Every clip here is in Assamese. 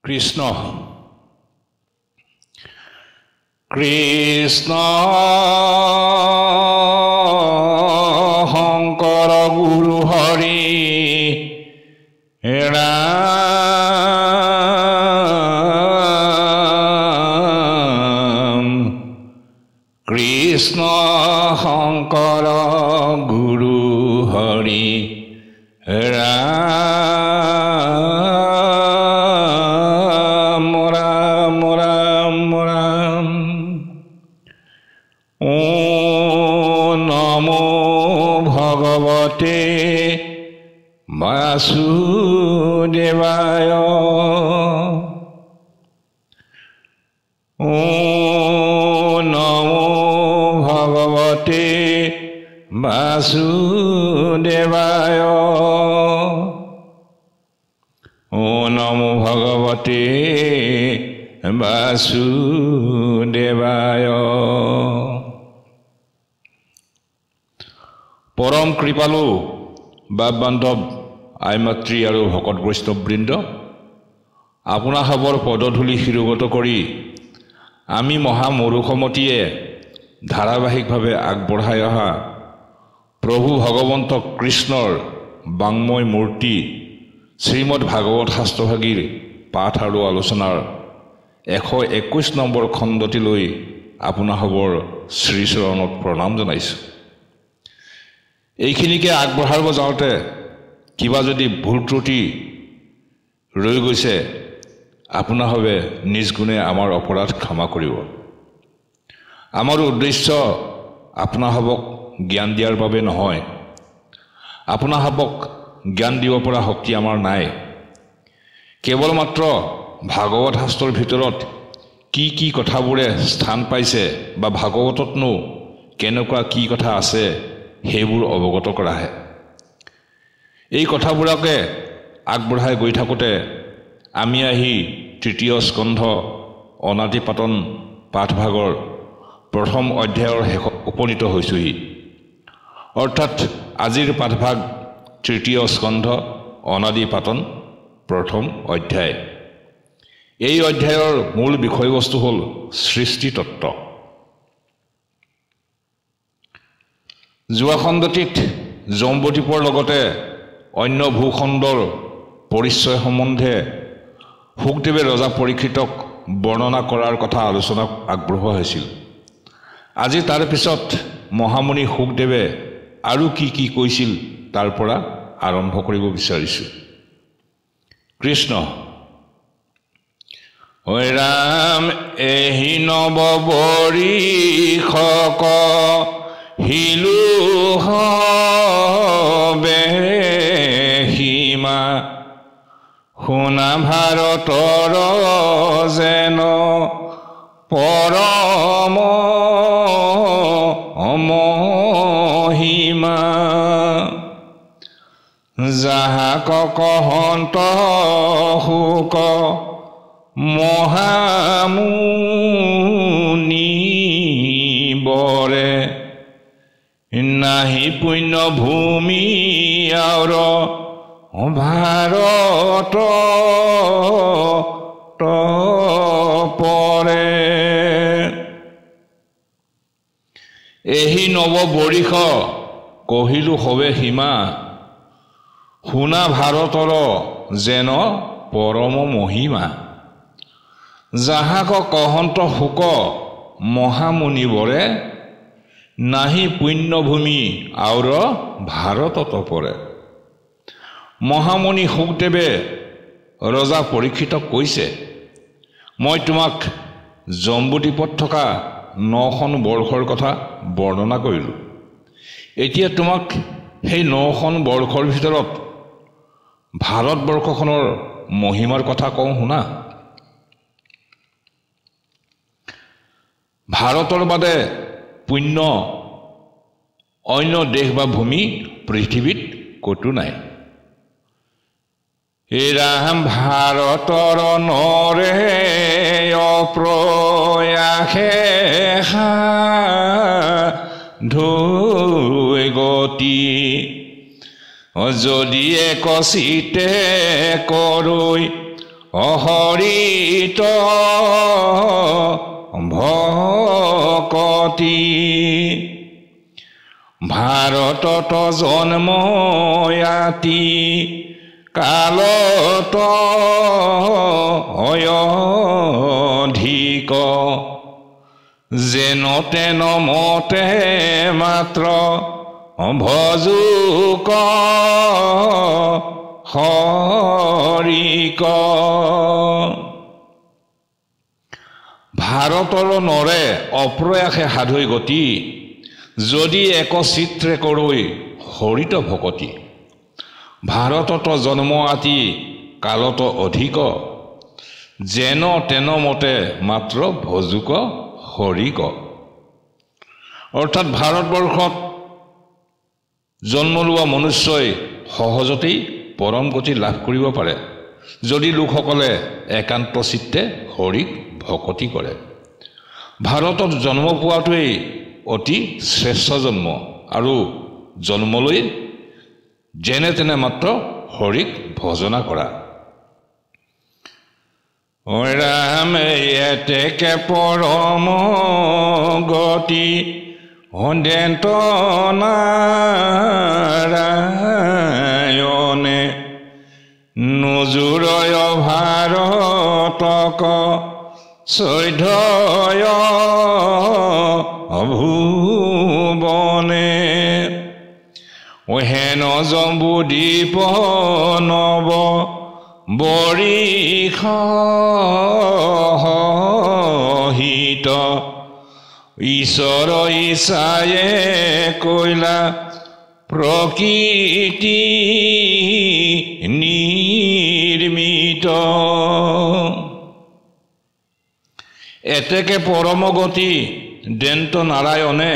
কৃষ্ণ কৃষ্ণ শংকৰ গুৰু হৰি ৰাম কৃষ্ণ শংকৰ গুৰু হৰি ৰাম ৰাম ৰাম ৰাম ও নমো ভগৱতে বাসুদেৱায় ও নমো ভগৱতে বাসুদেৱায় ও নমো ভগৱতে বাসুদেৱায় পৰম কৃপালু বাপ বান্ধৱ আই মাতৃ আৰু ভকত বৈষ্ণৱবৃন্দ আপোনাসৱৰ পদধূলি শিৰোগত কৰি আমি মহামৰুষমতীয়ে ধাৰাবাহিকভাৱে আগবঢ়াই অহা প্ৰভু ভগৱন্ত কৃষ্ণৰ বাংময় মূৰ্তি শ্ৰীমদ ভাগৱত শাস্ত্ৰভাগীৰ পাঠ আৰু আলোচনাৰ 121 নম্বৰ খণ্ডটিলৈ আপোনাসৱৰ শ্ৰীচৰণত প্ৰণাম জনাইছোঁ। এইখিনিকে আগবঢ়াব যাওঁতে কিবা যদি ভুল ত্ৰুটি ৰৈ গৈছে আপোনাসৱে নিজ গুণে আমাৰ অপৰাধ ক্ষমা কৰিব। আমাৰ উদ্দেশ্য আপোনাসৱক জ্ঞান দিয়াৰ বাবে নহয়, আপোনাসৱক জ্ঞান দিব পৰা শক্তি আমাৰ নাই। কেৱল মাত্ৰ ভাগৱত শাস্ত্ৰৰ ভিতৰত কি কি কথাবোৰে স্থান পাইছে বা ভাগৱততনো কেনেকুৱা কি কথা আছে সেইবোৰ অৱগত কৰাহে। এই কথাবোৰকে আগবঢ়াই গৈ থাকোঁতে আমি আহি তৃতীয় স্কন্ধ অনাদিপাতন পাঠভাগৰ প্ৰথম অধ্যায়ৰ শেষত উপনীত হৈছোহি। অৰ্থাৎ আজিৰ পাঠভাগ তৃতীয় স্কন্ধ অনাদিপাতন প্ৰথম অধ্যায়। এই অধ্যায়ৰ মূল বিষয়বস্তু হ'ল সৃষ্টি তত্ত্ব। যোৱা খণ্ডটিত জম্বুদ্বীপৰ লগতে অন্য ভূখণ্ডৰ পৰিচয় সম্বন্ধে শুকদেৱে ৰজা পৰীক্ষিতক বৰ্ণনা কৰাৰ কথা আলোচনা আগবঢ়োৱা হৈছিল। আজি তাৰ পিছত মহামুনি শুকদেৱে আৰু কি কি কৈছিল তাৰ পৰা আৰম্ভ কৰিব বিচাৰিছোঁ। কৃষ্ণ ঐ ৰাম এহি নৱ বৰিষক হিলু হবে সীমা শুনা ভাৰতৰ যেন পৰম মহিমা যাহাক কহন্ত শুক মহামুনি বৰে নাহি পুণ্য ভূমি আৰু ভাৰত পৰে এহি নৱ বৰিষ কহিলো হবে সীমা শুনা ভাৰতৰ যেন পৰম মহিমা যাহাক কহন্ত শুক মহামুনিবৰে নাহি পুণ্যভূমি আউৰ ভাৰতত পৰে। মহামুনি শুকদেৱে ৰজা পৰীক্ষিতক কৈছে, মই তোমাক জম্বুদ্বীপত থকা 9খন বৰ্ষৰ কথা বৰ্ণনা কৰিলোঁ। এতিয়া তোমাক সেই 9খন বৰ্ষৰ ভিতৰত ভাৰতবৰ্ষখনৰ মহিমাৰ কথা কওঁ শুনা। ভাৰতৰ বাদে পুণ্য অন্য দেশ বা ভূমি পৃথিৱীত ক'তো নাই। হে ৰাম ভাৰতৰ নৰে অপ্ৰয়াসে ধৈ গতি যদি একচিতে কৰৈ অহৰিত ভকতি ভাৰতত জন্ময়াতি কালত অধিক যেন তেন মতে মাত্ৰ ভজুক হৰিক ভাৰতৰ নৰে অপ্ৰয়াসে সাধৈ গতি যদি একচিত্ৰে কৰৈ হৰিত ভকতি ভাৰতত জন্ম আতি কালত অধিক যেন তেন মতে মাত্ৰ ভজুক হৰিক অৰ্থাৎ ভাৰতবৰ্ষত জন্ম লোৱা মনুষ্যই সহজতেই পৰম গতি লাভ কৰিব পাৰে যদি লোকসকলে একান্ত চিত্তে হৰিক ভকতি কৰে ভাৰতত জন্ম পোৱাটোৱেই অতি শ্ৰেষ্ঠ জন্ম আৰু জন্মলৈ যেনে তেনে মাত্ৰ হৰিক ভজনা কৰা ৰামে এতেকে পৰম গতি হন্দেন্ত নাৰায়ণে নুজুৰয় ভাৰতক চৈধ্যয় ভুৱনে হেন জম্বুদ্বীপ নৱ বৰিষহিত ঈশ্বৰ ইচ্ছায়ে কৈলা প্ৰকৃতি নিৰ্মিত এতেকে পৰম গতি দেন্ত নাৰায়ণে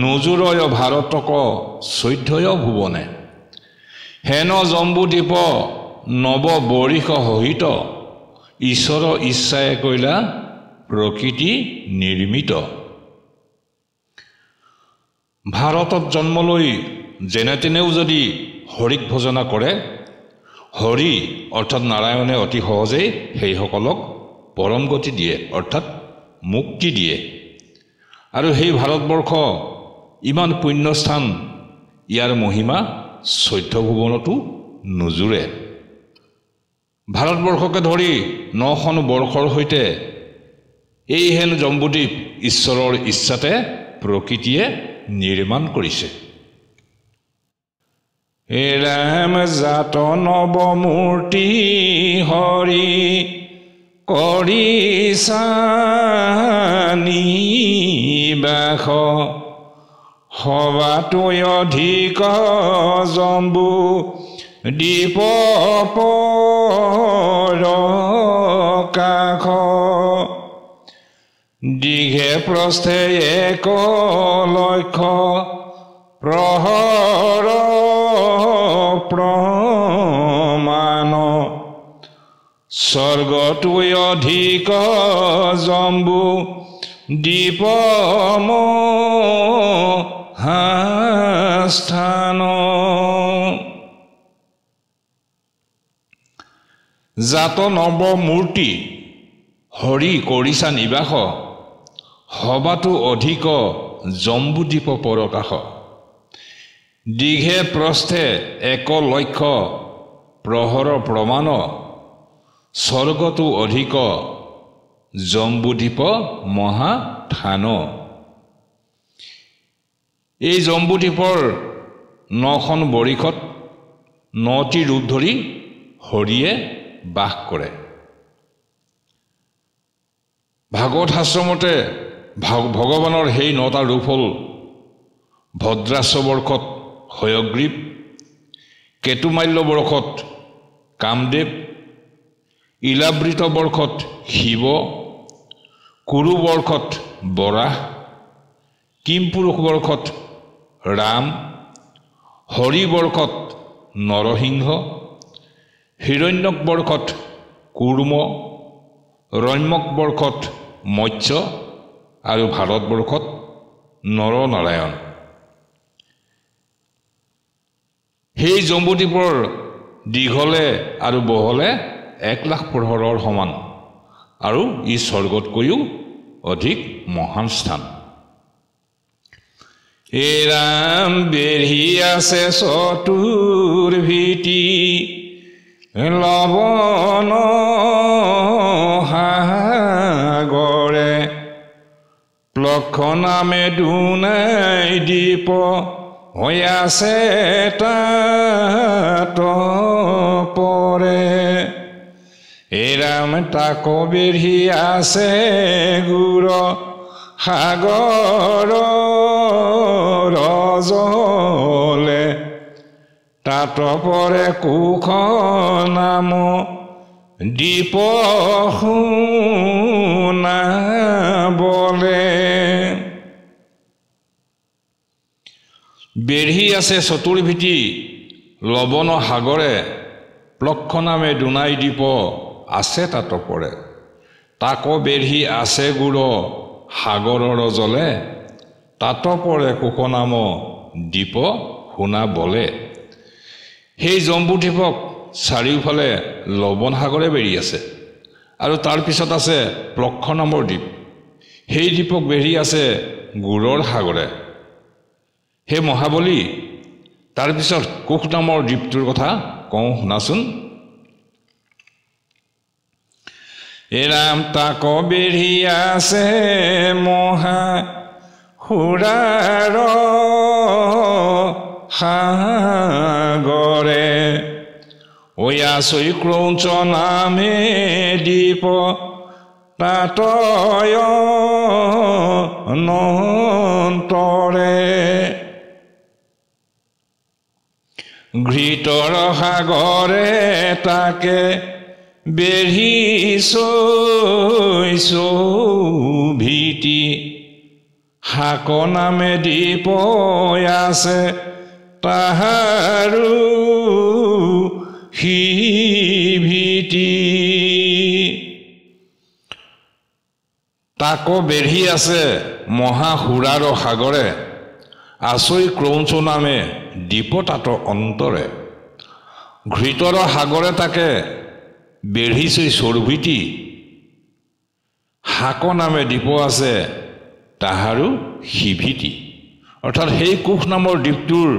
নুজুৰয় ভাৰতক চৈধ্যয় ভুৱনে হেন জম্বুদ্বীপ নৱ বৰিষ সহিত ঈশ্বৰ ইচ্ছায়ে কৈলা প্ৰকৃতি নিৰ্মিত ভাৰতত জন্ম লৈ যেনে তেনেও যদি হৰিক ভজনা কৰে হৰি অৰ্থাৎ নাৰায়ণে অতি সহজেই সেইসকলক পৰম গতি দিয়ে অৰ্থাৎ মুক্তি দিয়ে আৰু সেই ভাৰতবৰ্ষ ইমান পুণ্যস্থান ইয়াৰ মহিমা 14 ভুৱনতো নুজুৰে ভাৰতবৰ্ষকে ধৰি 9খন বৰ্ষৰ সৈতে এই হেন জম্বুদ্বীপ ঈশ্বৰৰ ইচ্ছাতে প্ৰকৃতিয়ে নিৰ্মাণ কৰিছে হে ৰাম জাত নৱ মূৰ্তি হৰি কৰিছানি বাস সবাতোই অধিক জম্বু দ্বীপ কাষ দীঘে প্ৰস্থে এক লক্ষ্য প্ৰহৰ প্ৰমাণ স্বৰ্গটোই অধিক জম্বু দ্বীপ মহাস্থান জাত নৱ মূৰ্তি হৰি কৰিছা নিবাস সবাতো অধিক জম্বুদ্বীপ পৰকাশ দীঘে প্ৰস্থে এক লক্ষ্য প্ৰহৰ প্ৰমাণ স্বৰ্গতো অধিক জম্বুদ্বীপ মহাথান এই জম্বুদ্বীপৰ 9খন বৰিষত 9টি ৰূপ ধৰি হৰিয়ে বাস কৰে ভাগৱত শাস্ত্ৰমতে ভগৱানৰ সেই 9টা ৰূপ হ'ল ভদ্ৰাস্য বৰ্ষত হয়গ্ৰীৱ কেতুমাল্য বৰ্ষত কামদেৱ ইলাবৃত বৰ্ষত শিৱ কুৰু বৰ্ষত বৰাহ কিমপুৰুষ বৰ্ষত ৰাম হৰি বৰ্ষত নৰসিংহ হিৰণ্যক বৰ্ষত কুৰ্ম ৰম্যক বৰ্ষত মৎস্য আৰু ভাৰতবৰ্ষত নৰনাৰায়ণ সেই জম্বুদ্বীপৰ দীঘলে আৰু বহলে 1,00,000 সমান আৰু ই স্বৰ্গতকৈও অধিক মহান স্থান এৰাম বেঢ়ি আছে চতুৰ্ভীতি লবন সাগৰে প্লক্ষ নামে দুনাই দ্বীপ হৈ আছে তাত পৰে এৰাম তাক বেঢ়ি আছে গুৰ সাগৰ ৰজলে তাত পৰে কুশ নাম দ্বীপ শুনাবলে বেঢ়ি আছে চতুৰ্ভীতি লবন সাগৰে প্লক্ষ নামে দুনাই দ্বীপ আছে তাত পৰে তাক বেঢ়ি আছে গুৰ সাগৰৰ জলে তাত পৰে কুশ নাম দ্বীপ শুনাবলে সেই জম্বুদ্বীপক চাৰিওফালে লবন সাগৰে বেৰি আছে আৰু তাৰ পিছত আছে প্লক্ষ নামৰ দ্বীপ সেই দ্বীপক বেৰি আছে গুৰৰ সাগৰে হে মহাবলী তাৰ পিছত কুশ নামৰ দ্বীপটোৰ কথা কওঁ শুনাচোন এৰাম তাক বেৰি আছে মহা সুৰাৰ সাগৰে অয়াচৈ ক্ৰৌঞ্চ নামে দ্বীপ তাতয় নন্তৰে ঘৃতৰ সাগৰে তাকে বেঢ়ি চৌভীতি শাক নামে দ্বীপ আছে তাহাৰো সিভীতি তাক বেঢ়ি আছে মহাসুৰাৰ সাগৰে আচৈ ক্ৰৌঞ্চ নামে দ্বীপ তাত অন্তৰে ঘৃতৰ সাগৰে তাকে বেঢ়িছে চৌভীতি শাক নামে দ্বীপ আছে তাহাৰো সিভীতি অৰ্থাৎ সেই কুশ নামৰ দ্বীপটোৰ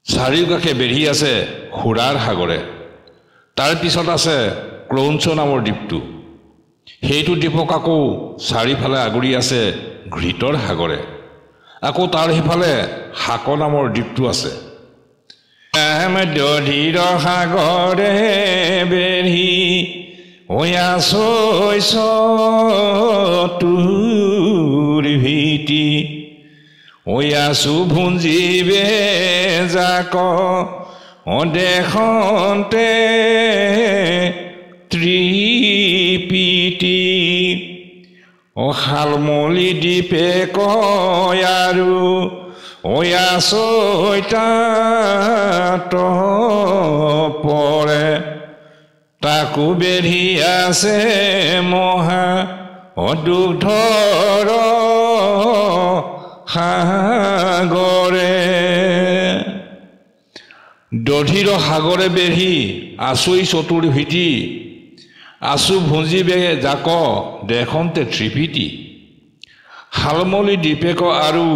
চাৰিওকাষে বেঢ়ি আছে সুৰাৰ সাগৰে তাৰ পিছত আছে ক্ৰৌঞ্চ নামৰ দ্বীপটো সেইটো দ্বীপক আকৌ চাৰিফালে আগুৰি আছে ঘৃতৰ সাগৰে আকৌ তাৰ সিফালে শাক নামৰ দ্বীপটো আছে দধিৰ সাগৰে বেঢ়ি অয়াচৈ চতুৰ্ভীতি অয়াচু ভুঞ্জিবে যাক দেশন্তে ত্ৰিপীতি শালমলী দ্বীপে কয় আৰু অয়াচৈ তাত পৰে তাকো বেঢ়ি আছে মহা দুগ্ধৰ সাগৰে দধিৰ সাগৰে বেঢ়ি আচৈ চতুৰ্ভীতি আচু ভুঞ্জিবে যাক দেশন্তে ত্ৰিপীতি শালমলী দ্বীপেক আৰু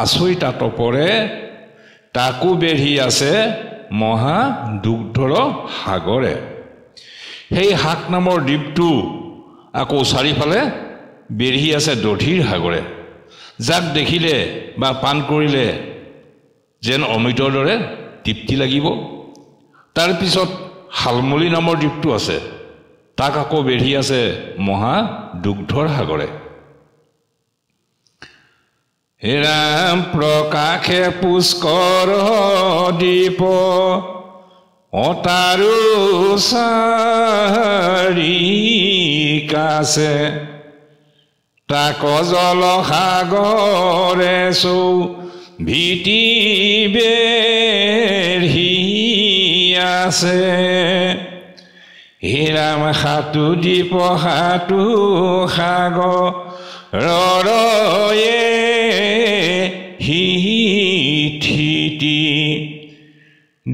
আচৈ তাত পৰে তাকো বেঢ়ি আছে মহা দুগ্ধৰ সাগৰে সেই শাক নামৰ দ্বীপটো আকৌ চাৰিফালে বেঢ়ি আছে দধিৰ সাগৰে যাক দেখিলে বা পান কৰিলে যেন অমৃতৰ দৰে তৃপ্তি লাগিব তাৰ পিছত শালমলী নামৰ দ্বীপটো আছে তাক আকৌ বেঢ়ি আছে মহা দুগ্ধৰ সাগৰে হেৰাম প্ৰকাশে পুষ্কৰ দ্বীপ অতাৰু চাৰিকাছে তাক জল সাগৰে চৌভীতি বেঢ়ি আছে হেৰাম সাতু দ্বীপ সাতু সাগৰয়ে হিথিতি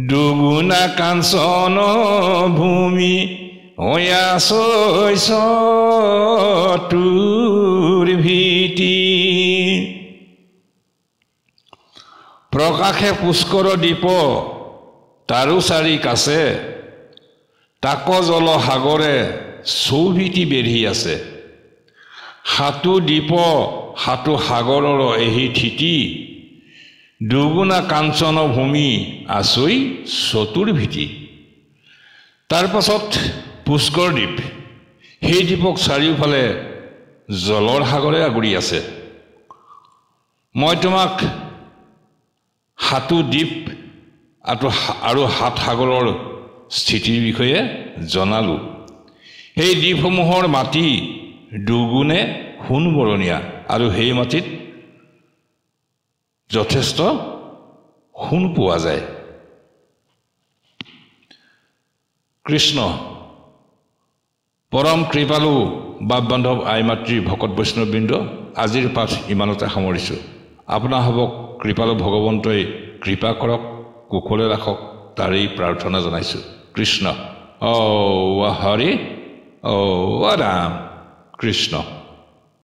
দুগ্ধ দুগুণা কাঞ্চন ভূমি অয়াচৈছ তোৰ ভীতি প্ৰকাশে পুষ্কৰ দ্বীপ তাৰো চাৰি কাছে তাক জল সাগৰে চৌভিতি বেঢ়ি আছে হাতু দ্বীপ হাতু সাগৰৰ এহি থিতি দুগুণা কাঞ্চন ভূমি আচৈ চতুৰ্ভীতি তাৰ পাছত পুষ্কৰ দ্বীপ সেই দ্বীপক চাৰিওফালে জলৰ সাগৰে আগুৰি আছে মই তোমাক হাতু দ্বীপ আৰু হাত সাগৰৰ স্থিতিৰ বিষয়ে জনালো সেই দ্বীপসমূহৰ মাটি দুগুণে সোণ বৰণীয়া আৰু সেই মাটিত যথেষ্ট সোণ পোৱা যায় কৃষ্ণ পৰম কৃপালু বাপ বান্ধৱ আই মাতৃ ভকত বৈষ্ণৱবৃন্দ আজিৰ পাঠ ইমানতে সামৰিছোঁ আপোনাসবক কৃপালু ভগৱন্তই কৃপা কৰক কুশলে ৰাখক তাৰেই প্ৰাৰ্থনা জনাইছোঁ কৃষ্ণ ঔ হৰি ঔ ৰাম কৃষ্ণ